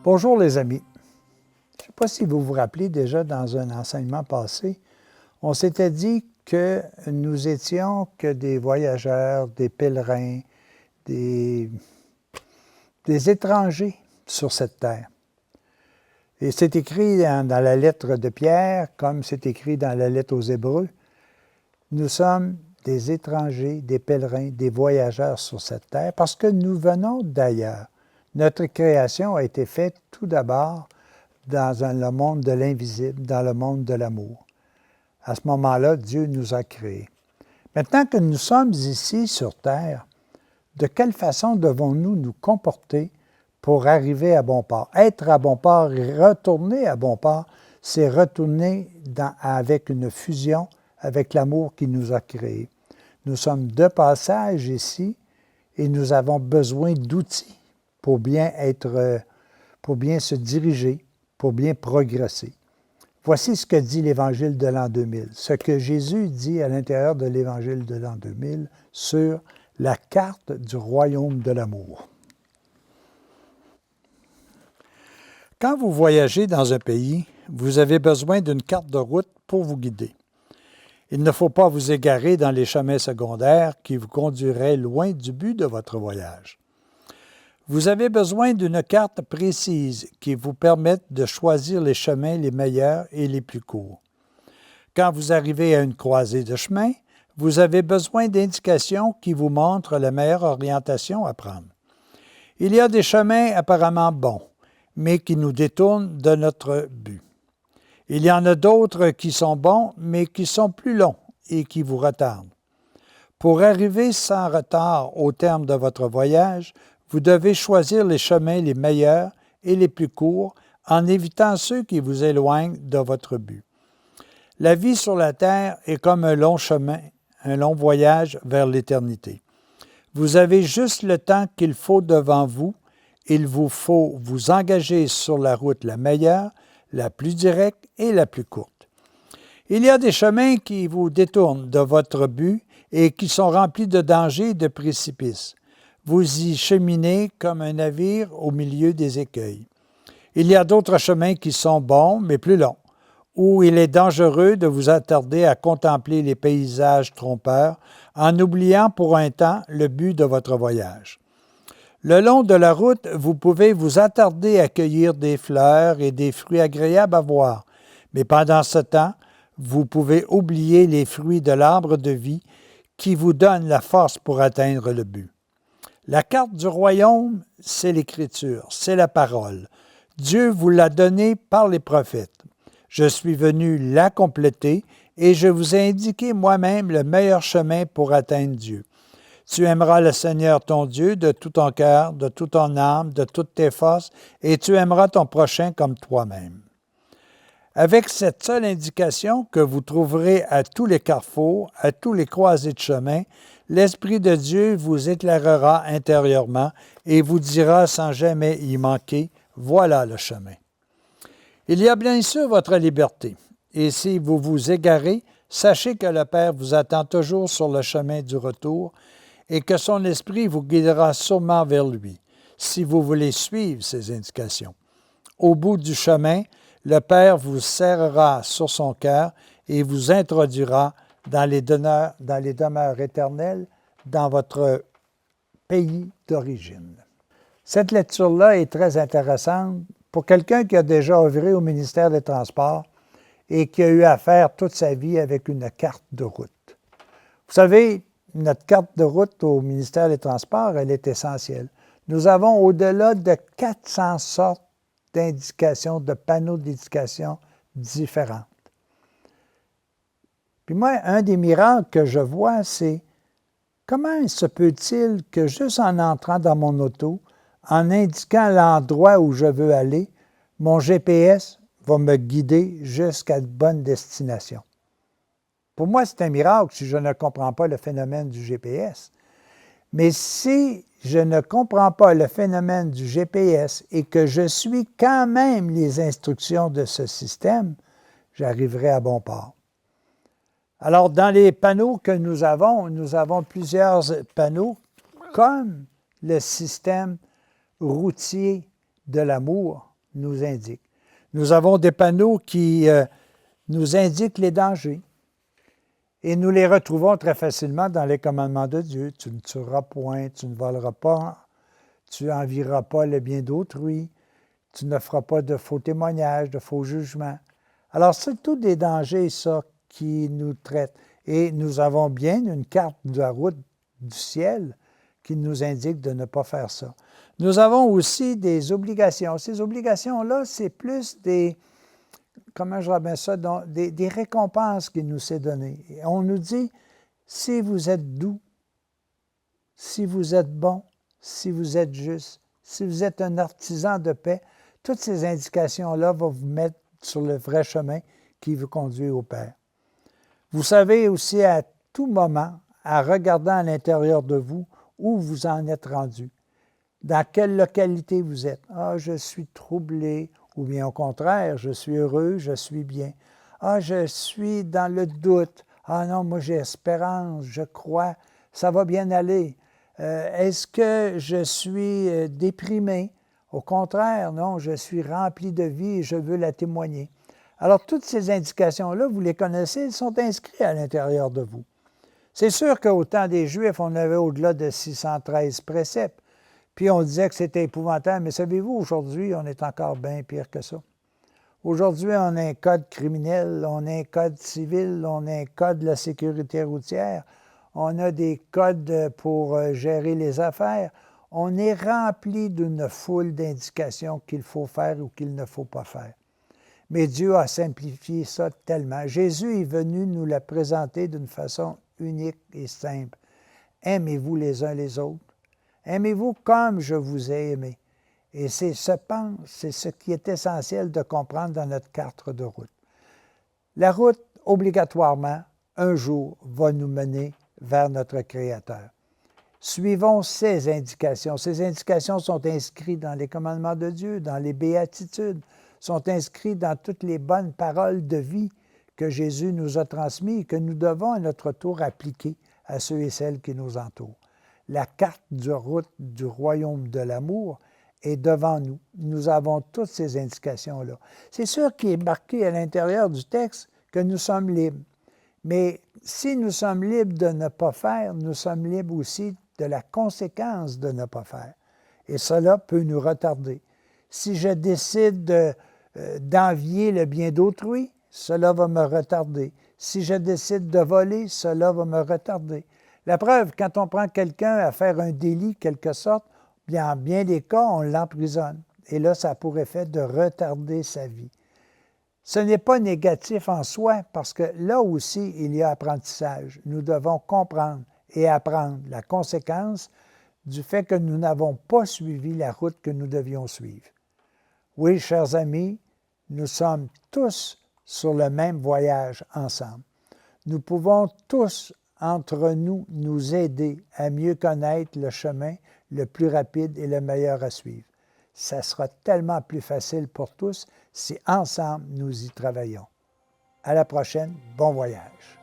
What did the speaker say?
Bonjour les amis. Je ne sais pas si vous vous rappelez déjà dans un enseignement passé, on s'était dit que nous étions que des voyageurs, des pèlerins, des étrangers sur cette terre. Et c'est écrit dans la lettre de Pierre, comme c'est écrit dans la lettre aux Hébreux, nous sommes des étrangers, des pèlerins, des voyageurs sur cette terre parce que nous venons d'ailleurs. Notre création a été faite tout d'abord dans le monde de l'invisible, dans le monde de l'amour. À ce moment-là, Dieu nous a créés. Maintenant que nous sommes ici sur terre, de quelle façon devons-nous nous comporter pour arriver à bon port? Être à bon port et retourner à bon port, c'est retourner avec une fusion avec l'amour qui nous a créés. Nous sommes de passage ici et nous avons besoin d'outils pour bien se diriger, pour bien progresser. Voici ce que dit l'Évangile de l'an 2000, ce que Jésus dit à l'intérieur de l'Évangile de l'an 2000 sur la carte du royaume de l'amour. Quand vous voyagez dans un pays, vous avez besoin d'une carte de route pour vous guider. Il ne faut pas vous égarer dans les chemins secondaires qui vous conduiraient loin du but de votre voyage. Vous avez besoin d'une carte précise qui vous permette de choisir les chemins les meilleurs et les plus courts. Quand vous arrivez à une croisée de chemins, vous avez besoin d'indications qui vous montrent la meilleure orientation à prendre. Il y a des chemins apparemment bons, mais qui nous détournent de notre but. Il y en a d'autres qui sont bons, mais qui sont plus longs et qui vous retardent. Pour arriver sans retard au terme de votre voyage, vous devez choisir les chemins les meilleurs et les plus courts en évitant ceux qui vous éloignent de votre but. La vie sur la terre est comme un long chemin, un long voyage vers l'éternité. Vous avez juste le temps qu'il faut devant vous. Il vous faut vous engager sur la route la meilleure, la plus directe et la plus courte. Il y a des chemins qui vous détournent de votre but et qui sont remplis de dangers et de précipices. Vous y cheminez comme un navire au milieu des écueils. Il y a d'autres chemins qui sont bons, mais plus longs, où il est dangereux de vous attarder à contempler les paysages trompeurs en oubliant pour un temps le but de votre voyage. Le long de la route, vous pouvez vous attarder à cueillir des fleurs et des fruits agréables à voir, mais pendant ce temps, vous pouvez oublier les fruits de l'arbre de vie qui vous donne la force pour atteindre le but. La carte du royaume, c'est l'Écriture, c'est la parole. Dieu vous l'a donnée par les prophètes. Je suis venu la compléter et je vous ai indiqué moi-même le meilleur chemin pour atteindre Dieu. Tu aimeras le Seigneur ton Dieu de tout ton cœur, de toute ton âme, de toutes tes forces, et tu aimeras ton prochain comme toi-même. Avec cette seule indication que vous trouverez à tous les carrefours, à tous les croisées de chemin, l'Esprit de Dieu vous éclairera intérieurement et vous dira sans jamais y manquer, voilà le chemin. Il y a bien sûr votre liberté, et si vous vous égarez, sachez que le Père vous attend toujours sur le chemin du retour et que son esprit vous guidera sûrement vers lui, si vous voulez suivre ses indications. Au bout du chemin, le Père vous serrera sur son cœur et vous introduira dans les demeures éternelles, dans votre pays d'origine. Cette lecture-là est très intéressante pour quelqu'un qui a déjà œuvré au ministère des Transports et qui a eu à faire toute sa vie avec une carte de route. Vous savez, notre carte de route au ministère des Transports, elle est essentielle. Nous avons au-delà de 400 sortes d'indications, de panneaux d'indication différentes. Puis moi, un des miracles que je vois, c'est comment se peut-il que juste en entrant dans mon auto, en indiquant l'endroit où je veux aller, mon GPS va me guider jusqu'à une bonne destination. Pour moi, c'est un miracle si je ne comprends pas le phénomène du GPS. Mais si je ne comprends pas le phénomène du GPS et que je suis quand même les instructions de ce système, j'arriverai à bon port. Alors, dans les panneaux que nous avons plusieurs panneaux comme le système routier de l'amour nous indique. Nous avons des panneaux qui nous indiquent les dangers. Et nous les retrouvons très facilement dans les commandements de Dieu. Tu ne tueras point, tu ne voleras pas, tu n'envieras pas le bien d'autrui, tu ne feras pas de faux témoignages, de faux jugements. Alors, c'est tous des dangers, ça, qui nous traitent. Et nous avons bien une carte de la route du ciel qui nous indique de ne pas faire ça. Nous avons aussi des obligations. Ces obligations-là, c'est plus des, comment je rappelle ça, des récompenses qu'il nous s'est données. Et on nous dit, si vous êtes doux, si vous êtes bon, si vous êtes juste, si vous êtes un artisan de paix, toutes ces indications-là vont vous mettre sur le vrai chemin qui vous conduit au Père. Vous savez aussi à tout moment, en regardant à l'intérieur de vous, où vous en êtes rendu. Dans quelle localité vous êtes. Ah, je suis troublé, ou bien au contraire, je suis heureux, je suis bien. Ah, je suis dans le doute. Ah non, moi j'ai espérance, je crois, ça va bien aller. Est-ce que je suis déprimé? Au contraire, non, je suis rempli de vie et je veux la témoigner. Alors, toutes ces indications-là, vous les connaissez, elles sont inscrites à l'intérieur de vous. C'est sûr qu'au temps des Juifs, on avait au-delà de 613 préceptes. Puis on disait que c'était épouvantable, mais savez-vous, aujourd'hui, on est encore bien pire que ça. Aujourd'hui, on a un code criminel, on a un code civil, on a un code de la sécurité routière, on a des codes pour gérer les affaires. On est rempli d'une foule d'indications qu'il faut faire ou qu'il ne faut pas faire. Mais Dieu a simplifié ça tellement. Jésus est venu nous la présenter d'une façon unique et simple. Aimez-vous les uns les autres. Aimez-vous comme je vous ai aimé. Et c'est ce qui est essentiel de comprendre dans notre carte de route. La route, obligatoirement, un jour, va nous mener vers notre Créateur. Suivons ces indications. Ces indications sont inscrites dans les commandements de Dieu, dans les béatitudes, sont inscrites dans toutes les bonnes paroles de vie que Jésus nous a transmises et que nous devons à notre tour appliquer à ceux et celles qui nous entourent. La carte de route du royaume de l'amour est devant nous. Nous avons toutes ces indications-là. C'est sûr qu'il est marqué à l'intérieur du texte que nous sommes libres. Mais si nous sommes libres de ne pas faire, nous sommes libres aussi de la conséquence de ne pas faire. Et cela peut nous retarder. Si je décide d'envier le bien d'autrui, cela va me retarder. Si je décide de voler, cela va me retarder. La preuve, quand on prend quelqu'un à faire un délit, quelque sorte, bien, en bien des cas, on l'emprisonne. Et là, ça a pour effet de retarder sa vie. Ce n'est pas négatif en soi, parce que là aussi, il y a apprentissage. Nous devons comprendre et apprendre la conséquence du fait que nous n'avons pas suivi la route que nous devions suivre. Oui, chers amis, nous sommes tous sur le même voyage ensemble. Nous pouvons tous, entre nous, nous aider à mieux connaître le chemin le plus rapide et le meilleur à suivre. Ça sera tellement plus facile pour tous si ensemble nous y travaillons. À la prochaine, bon voyage.